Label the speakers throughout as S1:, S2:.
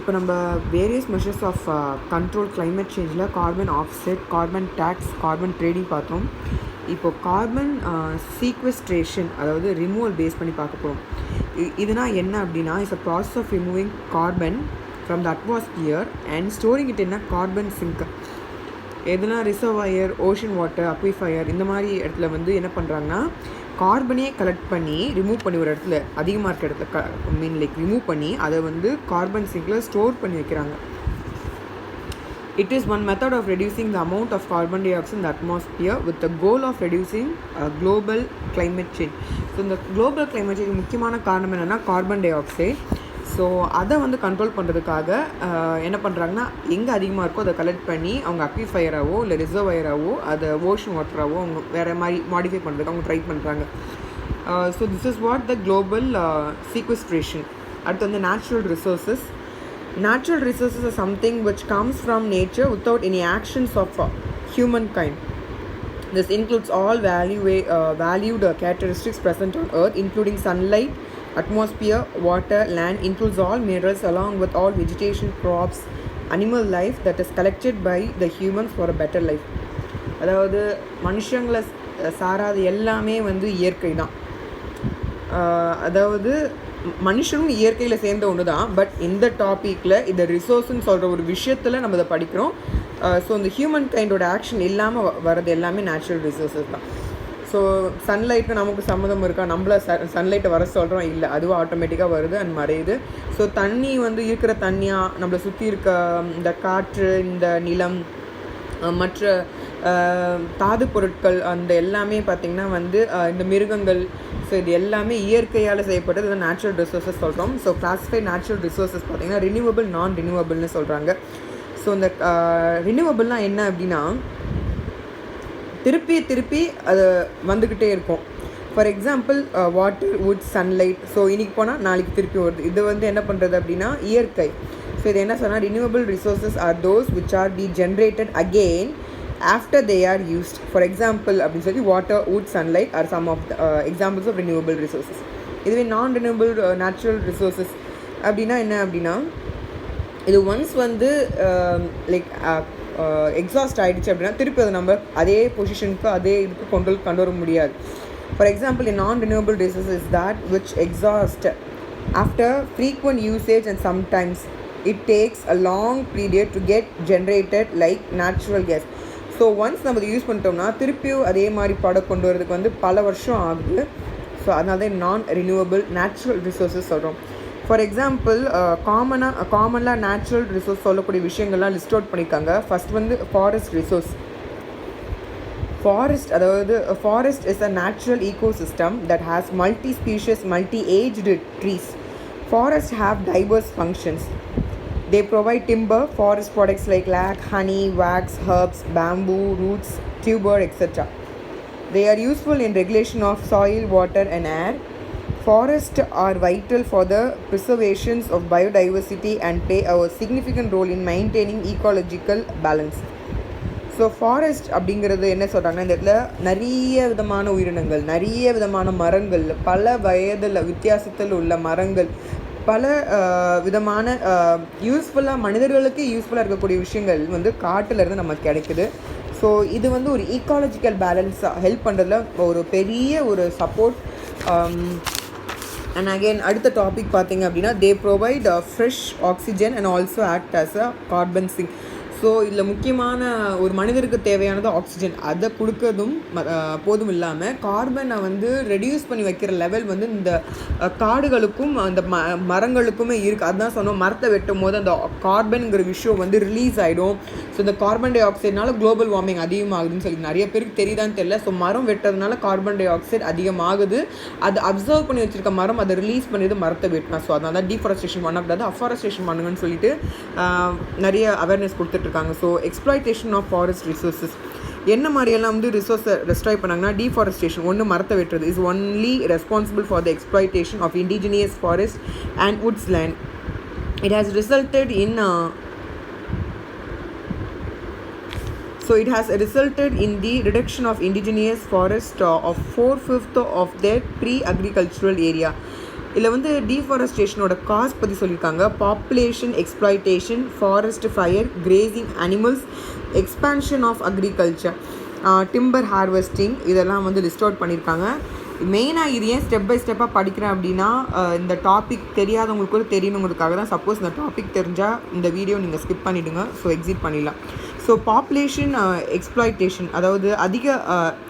S1: இப்போ நம்ம various measures of control climate சேஞ்சில் carbon offset, carbon tax, carbon trading பார்த்தோம். இப்போது கார்பன் சீக்வெஸ்ட்ரேஷன், அதாவது ரிமூவல் பேஸ் பண்ணி பார்க்க போகிறோம். இதுனா என்ன அப்படின்னா, it's a process of removing carbon from the atmosphere and storing it என்ன கார்பன் சிங்க். எதுனா ரிசர்வாயர், ஓஷன் வாட்டர், அக்விஃபயர் இந்த மாதிரி இடத்துல வந்து என்ன பண்ணுறாங்கன்னா, கார்பனையே கலெக்ட் பண்ணி ரிமூவ் பண்ணி ஒரு இடத்துல அதிகமாக இருக்க இடத்துல ரிமூவ் பண்ணி அதை வந்து கார்பன் சிங்கில் ஸ்டோர் பண்ணி வைக்கிறாங்க. It is one method of reducing the amount of carbon dioxide in the atmosphere with the goal of reducing global climate change. So இந்த global climate change முக்கியமான காரணம் என்னென்னா கார்பன் டை ஆக்சைடு. ஸோ அதை வந்து control பண்ணுறதுக்காக என்ன பண்ணுறாங்கன்னா, எங்கே அதிகமாக இருக்கோ அதை கலெக்ட் பண்ணி அவங்க அக்விஃபயராகவோ இல்லை ரிசர்வயராகவோ அதை ஓஷன் வாட்டராகவோ அவங்க வேறு மாதிரி மாடிஃபை பண்ணுறதுக்கு அவங்க ட்ரை பண்ணுறாங்க. So this is what the global sequestration. அடுத்து வந்து natural resources. Natural resources are something which comes from nature without any actions of humankind. This includes all valued characteristics present on earth, including sunlight, atmosphere, water, land, includes all minerals along with all vegetation, crops, animal life that is collected by the humans for a better life. அதாவது மனுஷங்களை சாராது எல்லாமே வந்து இயற்கை தான். அதாவது மனுஷனும் இயற்கையில் சேர்ந்த ஒன்று தான். பட் இந்த டாப்பிக்கில் இந்த ரிசோர்ஸ்ன்னு சொல்கிற ஒரு விஷயத்தில் நம்ம இதை படிக்கிறோம். ஸோ இந்த ஹியூமன் கைண்டோட ஆக்ஷன் இல்லாமல் வர்றது எல்லாமே நேச்சுரல் ரிசோர்ஸஸ் தான். ஸோ சன்லைட்டு நமக்கு சம்மந்தம் இருக்கா? நம்மள சன்லைட்டை வர சொல்கிறோம் இல்லை, அதுவும் ஆட்டோமேட்டிக்காக வருது அண்ட் மறையுது. ஸோ தண்ணி வந்து இருக்கிற தண்ணியாக நம்மளை சுற்றி இருக்க இந்த காற்று, இந்த நிலம், மற்ற தாது பொருட்கள், அந்த எல்லாமே பார்த்திங்கன்னா வந்து இந்த மிருகங்கள், ஸோ இது எல்லாமே இயற்கையால் செய்யப்பட்டது. இதை நேச்சுரல் ரிசோர்ஸஸ் சொல்கிறோம். ஸோ கிளாஸிஃபை நேச்சுரல் ரிசோர்ஸஸ் பார்த்திங்கன்னா ரினியூவபிள், நான் ரினியூவபிள்னு சொல்கிறாங்க. ஸோ இந்த ரினியூவபிள்னால் என்ன அப்படின்னா, திருப்பி அது வந்துக்கிட்டே இருக்கும். For example water, would, sunlight. So இன்றைக்கி போனால் நாளைக்கு திருப்பி வருது. இது வந்து என்ன பண்ணுறது அப்படின்னா இயற்கை. ஸோ இது என்ன சொன்னால், renewable resources are those which are B generated again after they are used. For example அப்படின்னு சொல்லி water, wood, sunlight are some of the examples of renewable resources. இதுவே நான் renewable natural resources அப்படின்னா என்ன அப்படின்னா, இது ஒன்ஸ் வந்து எக்ஸாஸ்ட் ஆகிடுச்சு அப்படின்னா திருப்பி அதை நம்ம அதே பொசிஷனுக்கு அதே இதுக்கு கொண்டு வர முடியாது. ஃபார் எக்ஸாம்பிள், நான் renewable resources is that which exhaust after frequent usage and sometimes it takes a long period to get generated like natural gas. So once நம்ம யூஸ் பண்ணிட்டோம்னா திருப்பியும் அதே மாதிரி ப்ராடக்ட் கொண்டு வரதுக்கு வந்து பல வருஷம் ஆகுது. ஸோ அதனால தான் நான் ரினியூவபிள் நேச்சுரல் ரிசோர்ஸஸ் சொல்கிறோம். ஃபார் எக்ஸாம்பிள், காமனாக நேச்சுரல் ரிசோர்ஸ் சொல்லக்கூடிய விஷயங்கள்லாம் லிஸ்ட் அவுட் பண்ணியிருக்காங்க. ஃபஸ்ட் வந்து ஃபாரஸ்ட் ரிசோர்ஸ். அதாவது forest is a natural ecosystem that has multi-species, multi-aged trees. Forests have diverse functions. They provide timber, forest products like lac, honey, wax, herbs, bamboo, roots, tuber, etc. They are useful in regulation of soil, water and air. Forests are vital for the preservation of biodiversity and play a significant role in maintaining ecological balance. So forest அப்படிங்கிறது என்ன சொல்கிறாங்கன்னா, இந்த இடத்துல நிறைய விதமான உயிரினங்கள், நிறைய விதமான மரங்கள், பல வயதில் வித்தியாசத்தில் உள்ள மரங்கள், பல விதமான யூஸ்ஃபுல்லாக மனிதர்களுக்கு யூஸ்ஃபுல்லாக இருக்கக்கூடிய விஷயங்கள் வந்து காட்டிலேருந்து நமக்கு கிடைக்குது. ஸோ இது வந்து ஒரு ஈக்காலஜிக்கல் பேலன்ஸாக ஹெல்ப் பண்ணுறதுல ஒரு பெரிய ஒரு சப்போர்ட். அண்ட் அகெயின் அடுத்த டாபிக் பார்த்திங்க அப்படின்னா, they provide fresh oxygen and also act as a carbon sink. So இதில் முக்கியமான ஒரு மனிதருக்கு தேவையானது ஆக்சிஜன், அதை கொடுக்கறதும் போதும் இல்லாமல் கார்பனை வந்து ரெடியூஸ் பண்ணி வைக்கிற லெவல் வந்து இந்த காடுகளுக்கும் அந்த மரங்களுக்குமே இருக்குது. அதுதான் சொன்னோம், மரத்தை வெட்டும் போது அந்த கார்பனுங்கிற விஷயம் வந்து ரிலீஸ் ஆகிடும். ஸோ இந்த கார்பன் டை ஆக்சைடுனால குளோபல் வார்மிங் அதிகமாகுதுன்னு சொல்லி நிறைய பேருக்கு தெரியுதான்னு தெரியல. ஸோ மரம் வெட்டுறதுனால கார்பன் டை ஆக்சைடு அதிகமாகுது. அதை அப்சர்வ் பண்ணி வச்சுருக்க மரம் அதை ரிலீஸ் பண்ணிது மரத்தை வெட்டினா. ஸோ அதனால தான் டீஃபாரஸ்டேஷன் பண்ணக்கூடாது, அஃபாரஸ்டேஷன் பண்ணுங்கன்னு சொல்லிட்டு நிறைய அவேர்னஸ் கொடுத்துட்ருக்காங்க. So exploitation of forest resources என்ன மாதிரியெல்லாம் வந்து ரிசோர்ஸை ரெஸ்ட்ராய் பண்ணாங்கன்னா, டீஃபாரஸ்டேஷன், ஒன்று மரத்தை வெட்டுறது is only responsible for the exploitation of indigenous forest and woods land. It has resulted in it has resulted in the reduction of indigenous forest of 4/5 of their pre-agricultural area. இதில் வந்து டீஃபாரஸ்டேஷனோட cause பற்றி சொல்லியிருக்காங்க. Population exploitation, forest fire, grazing animals, expansion of agriculture, timber harvesting, இதெல்லாம் வந்து list out பண்ணியிருக்காங்க. மெயினாக இது ஏன் ஸ்டெப் பை ஸ்டெப்பாக படிக்கிறேன் அப்படின்னா, இந்த டாபிக் தெரியாதவங்களுக்கு கூட தெரியணுங்கிறதுக்காக தான். சப்போஸ் இந்த டாபிக் தெரிஞ்சால் இந்த வீடியோ நீங்கள் ஸ்கிப் பண்ணிவிடுங்க, ஸோ எக்ஸிட் பண்ணிடலாம். ஸோ பாப்புலேஷன் எக்ஸ்ப்ளாய்டேஷன், அதாவது அதிக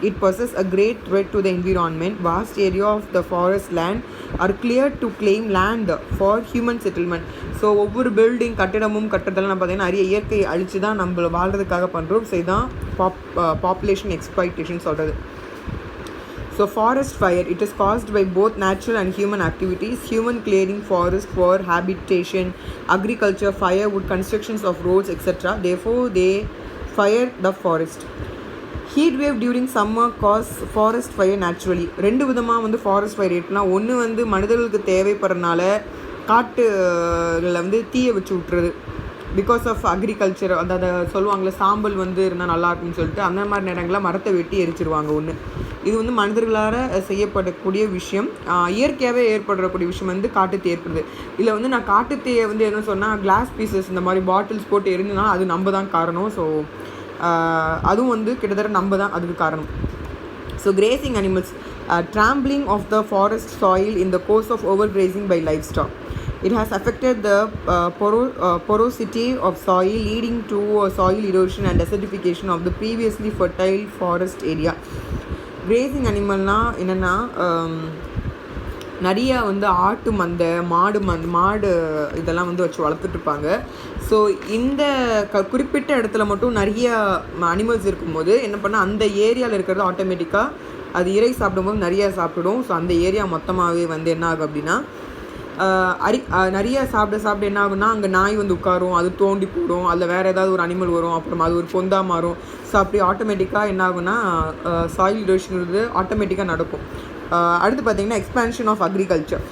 S1: it poses a great threat to the environment. Vast area of the forest land are clear to claim land for human settlement. So ஒவ்வொரு building கட்டிடமும் கட்டுறதெல்லாம் நம்ம பார்த்தீங்கன்னா நிறைய இயற்கையை அழித்து தான் நம்ம வாழ்கிறதுக்காக பண்ணுறோம். ஸோ இதுதான் பாப்புலேஷன் எக்ஸ்ப்ளாய்டேஷன் சொல்கிறது. So forest fire, it is caused by both natural and human activities. Human clearing forest for habitation, agriculture, firewood, constructions of roads, etc. Therefore, they fire the forest. Heat wave during summer cause forest fire naturally. ரெண்டு விதமாக வந்து forest fire ஏற்படலாம். ஒன்று வந்து மனிதர்களுக்கு தேவைப்படுறதுனால காட்டுல வந்து தீயை வச்சு விட்டுறது, பிகாஸ் ஆஃப் அக்ரிகல்ச்சர். அதை சொல்லுவாங்களே சாம்பல் வந்து இருந்தால் நல்லா இருக்குன்னு சொல்லிட்டு அந்த மாதிரி நேரங்களில் மரத்தை வெட்டி எரிச்சிருவாங்க. ஒன்று இது வந்து மனிதர்களால் செய்யப்படக்கூடிய விஷயம். இயற்கையாகவே ஏற்படக்கூடிய விஷயம் வந்து காட்டுத்தீ ஏற்படுது. இதில் வந்து நான் காட்டுத்தீயை வந்து என்ன சொன்னால், கிளாஸ் பீசஸ் இந்த மாதிரி பாட்டில்ஸ் போட்டு எரிஞ்சுனா அது நம்ம தான் காரணம். ஸோ அதுவும் வந்து கிட்டத்தட்ட நம்ம தான் அதுக்கு காரணம். So grazing animals, trampling of the forest soil in the course of overgrazing by livestock. It has affected the porosity of soil, leading to soil erosion and desertification of the previously fertile forest area. Grazing அனிமல்னால் என்னென்னா, நிறையா வந்து ஆட்டு மந்தை, மாடு இதெல்லாம் வந்து வச்சு வளர்த்துட்ருப்பாங்க. ஸோ இந்த குறிப்பிட்ட இடத்துல மட்டும் நிறைய அனிமல்ஸ் இருக்கும்போது என்ன பண்ணால், அந்த ஏரியாவில் இருக்கிறது ஆட்டோமேட்டிக்காக அது இறை சாப்பிடும்போது நிறையா சாப்பிடும். ஸோ அந்த ஏரியா மொத்தமாகவே வந்து என்ன ஆகும் அப்படின்னா, நிறையா சாப்பிட என்ன ஆகுன்னா, அங்கே நாய் வந்து உட்காரும், அது தோண்டி போடும், அதில் வேறு ஏதாவது ஒரு அனிமல் வரும், அப்புறம் அது ஒரு பொந்தா மாறும். ஸோ அப்படி ஆட்டோமேட்டிக்காக என்ன ஆகுன்னா சாயில் இரோஷன்றது ஆட்டோமேட்டிக்காக நடக்கும். அடுத்து பார்த்திங்கன்னா எக்ஸ்பேன்ஷன் ஆஃப் அக்ரிகல்ச்சர்.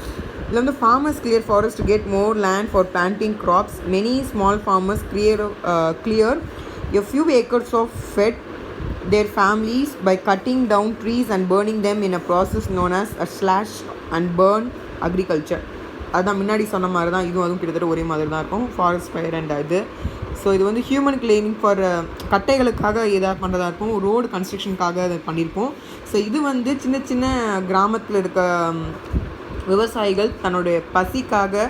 S1: இதில் வந்து farmers clear forest to get more land for planting crops. Many small farmers clear a few acres of fed their families by cutting down trees and burning them in a process known as a slash and burn agriculture. அதுதான் முன்னாடி சொன்ன மாதிரி தான் அதுவும் கிட்டத்தட்ட ஒரே மாதிரி தான் இருக்கும், ஃபாரஸ்ட் ஃபயர் அண்ட் அது. ஸோ இது வந்து ஹியூமன் கிளீனிங் ஃபார் கட்டைகளுக்காக எதாவது பண்ணுறதா இருக்கும், ரோடு கன்ஸ்ட்ரக்ஷனுக்காக அதை பண்ணியிருப்போம். ஸோ இது வந்து சின்ன சின்ன கிராமத்தில் இருக்க விவசாயிகள் தன்னுடைய பசிக்காக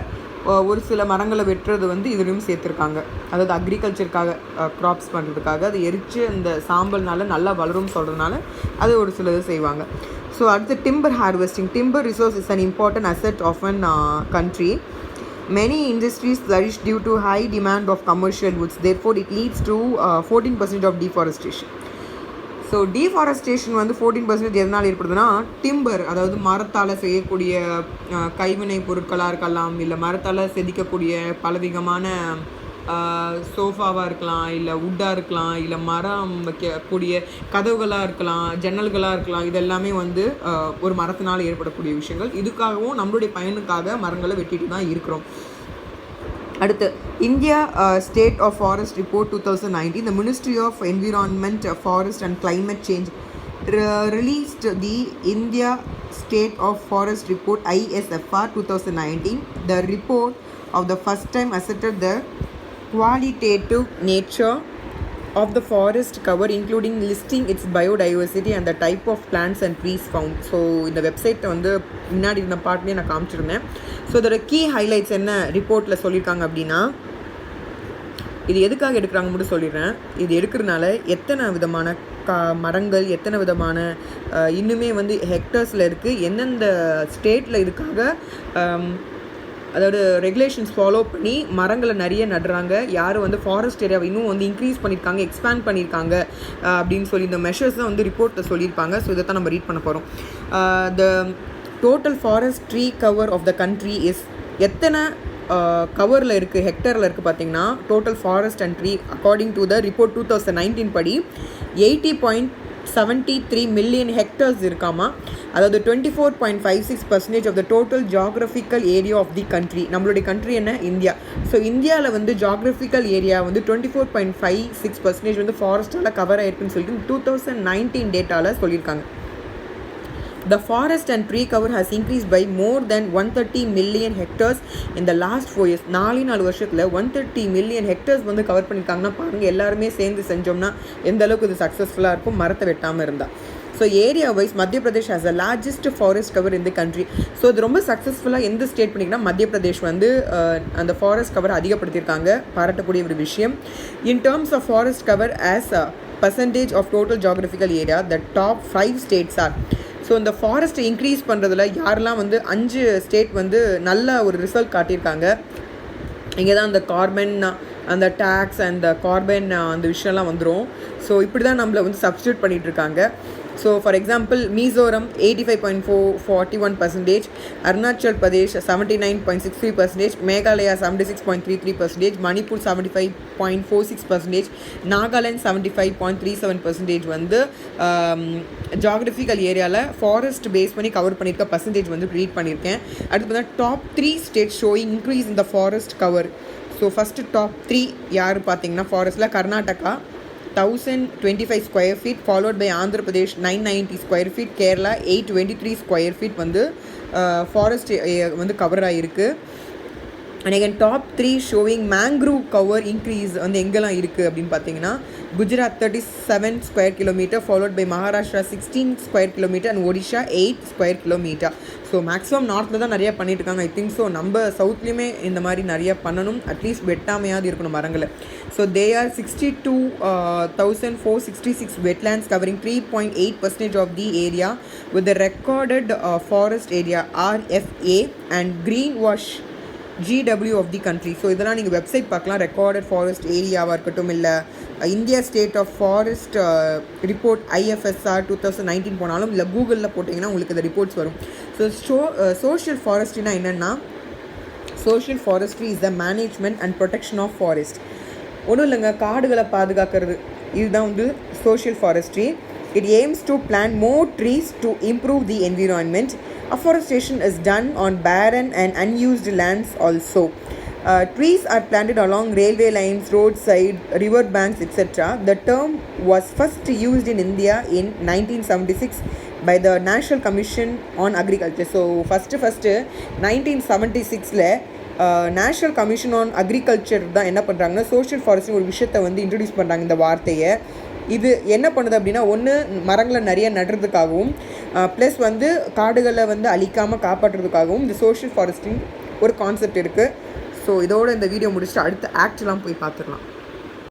S1: ஒரு சில மரங்களை வெட்டுறது வந்து இதுலையும் சேர்த்துருக்காங்க. அதாவது அக்ரிகல்ச்சருக்காக க்ராப்ஸ் பண்ணுறதுக்காக அதை எரித்து அந்த சாம்பல்னால நல்லா வளரும்னு சொல்கிறதுனால அது ஒரு சில இது செய்வாங்க. ஸோ அடுத்து timber harvesting. Timber resource is an important asset of an country. Many industries flourish due to high demand of commercial goods. Therefore, it leads to 14% of deforestation. So deforestation வந்து 14% எதனால் ஏற்படுதுன்னா, டிம்பர் அதாவது மரத்தால் செய்யக்கூடிய கைவினை பொருட்களாக இருக்கலாம், இல்லை மரத்தால் செதுக்கக்கூடிய பலவிதமான சோஃபாவாக இருக்கலாம், இல்லை வுட்டாக இருக்கலாம், இல்லை மரம் வைக்கக்கூடிய கதவுகளாக இருக்கலாம், ஜன்னல்களாக இருக்கலாம். இதெல்லாமே வந்து ஒரு மரத்தினால் ஏற்படக்கூடிய விஷயங்கள். இதுக்காகவும் நம்மளுடைய பயனுக்காக மரங்களை வெட்டிட்டு தான் இருக்கிறோம். அடுத்து India state of forest report 2019. The Ministry of Environment, Forest and Climate Change released the India State of Forest Report ISFR 2019. The report of the first time asserted the qualitative nature of the forest cover, including listing its biodiversity and the type of plants and trees found. So இந்த வெப்சைட்டை வந்து முன்னாடி இருந்த பார்ட்லேயே நான் காமிச்சிருந்தேன். So இதோட key highlights என்ன ரிப்போர்ட்டில் சொல்லியிருக்காங்க அப்படின்னா, இது எதுக்காக எடுக்கிறாங்க மட்டும் சொல்லிடுறேன். இது எடுக்கிறதுனால எத்தனை விதமான மரங்கள், எத்தனை விதமான இன்னுமே வந்து ஹெக்டர்ஸில் இருக்குது, எந்தெந்த ஸ்டேட்டில் இதுக்காக அதாவது ரெகுலேஷன்ஸ் ஃபாலோ பண்ணி மரங்களை நிறைய நடுறாங்க, யார் வந்து ஃபாரஸ்ட் ஏரியாவை இன்னும் வந்து இன்க்ரீஸ் பண்ணியிருக்காங்க, எக்ஸ்பேண்ட் பண்ணியிருக்காங்க அப்படின்னு சொல்லி இந்த மெஷர்ஸ் தான் வந்து ரிப்போர்ட்டில் சொல்லியிருப்பாங்க. ஸோ இதை தான் நம்ம ரீட் பண்ண போகிறோம். The total forest tree cover of the country is, எத்தனை கவரில் இருக்குது, ஹெக்டரில் இருக்குது பார்த்தீங்கன்னா, total forest and tree according to the report 2019 படி 80.73 மில்லியன் ஹெக்டர்ஸ் இருக்காமா. அதாவது 24.56% of the total geographical area of the country. நம்மளுடைய கண்ட்ரி என்ன, இந்தியா. ஸோ இந்தியாவில் வந்து ஜாகிரபிக்கல் ஏரியா வந்து 24.56% வந்து ஃபாரஸ்ட்டால் கவர் ஆகிருக்குன்னு சொல்லிட்டு 2019 டேட்டாவில் சொல்லியிருக்காங்க. The forest and tree cover has increased by more than 130 million hectares in the last 4 years. 4 வருஷத்தில் 130 million hectares வந்து கவர் பண்ணியிருக்காங்கன்னா பாருங்கள், எல்லாருமே சேர்ந்து செஞ்சோம்னா எந்த அளவுக்கு இது சக்ஸஸ்ஃபுல்லாக இருக்கும் மரத்தை வெட்டாமல் இருந்தால். ஸோ ஏரியா வைஸ் மத்திய Pradesh has a largest forest cover in the country. So இது ரொம்ப சக்ஸஸ்ஃபுல்லாக எந்த ஸ்டேட் பண்ணிங்கன்னா மத்திய பிரதேஷ் வந்து அந்த ஃபாரஸ்ட் கவர் அதிகப்படுத்தியிருக்காங்க, பாராட்டக்கூடிய ஒரு விஷயம். In terms of forest cover as percentage of total geographical area, the top 5 states are. So இந்த ஃபாரஸ்ட்டை இன்க்ரீஸ் பண்ணுறதுல யாரெல்லாம் வந்து 5 ஸ்டேட் வந்து நல்ல ஒரு ரிசல்ட் காட்டியிருக்காங்க. இங்கே தான் அந்த கார்பன், அந்த டேக்ஸ் அந்த கார்பன் அந்த விஷயம்லாம் வந்துடும். ஸோ இப்படி தான் நம்மளை வந்து சப்ஸ்டியூட் பண்ணிகிட்ருக்காங்க. So for example Mizoram 85.41%, Arunachal Pradesh 79.63%, Meghalaya 76.33%, Manipur 75.46%, Nagaland 75.37% வந்து ஜாகிரபிக்கல் ஏரியாவில் ஃபாரஸ்ட் பேஸ் பண்ணி கவர் பண்ணியிருக்க பர்சன்டேஜ் வந்து ரீட் பண்ணியிருக்கேன். அடுத்து பார்த்தா top 3 states showing increase in the forest cover. So first top 3 யார் பார்த்தீங்கன்னா ஃபாரஸ்ட்டில் Karnataka 1025 square feet, followed by Andhra Pradesh 990 square feet, Kerala 823 square feet வந்து ஃபாரஸ்ட் வந்து கவர் ஆகிருக்கு. And again top 3 showing mangrove cover increase வந்து எங்கெல்லாம் இருக்குது அப்படின்னு பார்த்தீங்கன்னா Gujarat 37 square kilometre, followed by Maharashtra 16 square kilometre and Odisha 8 square kilometre. So maximum நார்த்தில் தான் நிறையா பண்ணிட்டுருக்காங்க. ஐ திங்க் ஸோ நம்ம சவுத்லேயுமே இந்த மாதிரி நிறையா பண்ணணும், அட்லீஸ்ட் வெட்டாமையாவது இருக்கணும் மரங்களை. So they are 62,466 wetlands covering 3.8% of the area with the recorded forest area RFA and greenwash GW of the country. So இதெல்லாம் நீங்கள் வெப்சைட் பார்க்கலாம். ரெக்கார்டட் ஃபாரஸ்ட் ஏரியாவாக இருக்கட்டும், இல்லை India state of forest report IFSR 2019 போனாலும், இல்லை கூகுளில் போட்டிங்கன்னா உங்களுக்கு இந்த ரிப்போர்ட்ஸ் வரும். ஸோ சோஷியல் ஃபாரஸ்ட்ரினா என்னென்னா, social forestry is the management and protection of forest. ஒன்றும் இல்லைங்க, காடுகளை பாதுகாக்கிறது, இதுதான் வந்து social forestry. It aims to plant more trees to improve the environment. Afforestation is done on barren and unused lands also. Trees are planted along railway lines, roadside, river banks, etc. The term was first used in India in 1976 by the National Commission on Agriculture. So first 1976ல national commission on agriculture தான் என்ன பண்ணுறாங்கன்னா social ஃபாரஸ்ட்னு ஒரு விஷயத்தை வந்து introduce பண்ணுறாங்க, இந்த வார்த்தையை. இது என்ன பண்ணுது அப்படின்னா, ஒன்று மரங்களை நிறைய நடுறதுக்காகவும், ப்ளஸ் வந்து காடுகளை வந்து அழிக்காமல் காப்பாற்றுறதுக்காகவும் இந்த சோஷியல் ஃபாரஸ்டிங் ஒரு கான்செப்ட் இருக்குது. ஸோ இதோட இந்த வீடியோ முடிச்சுட்டு அடுத்த ஆக்ட்லாம் போய் பார்த்துடலாம்.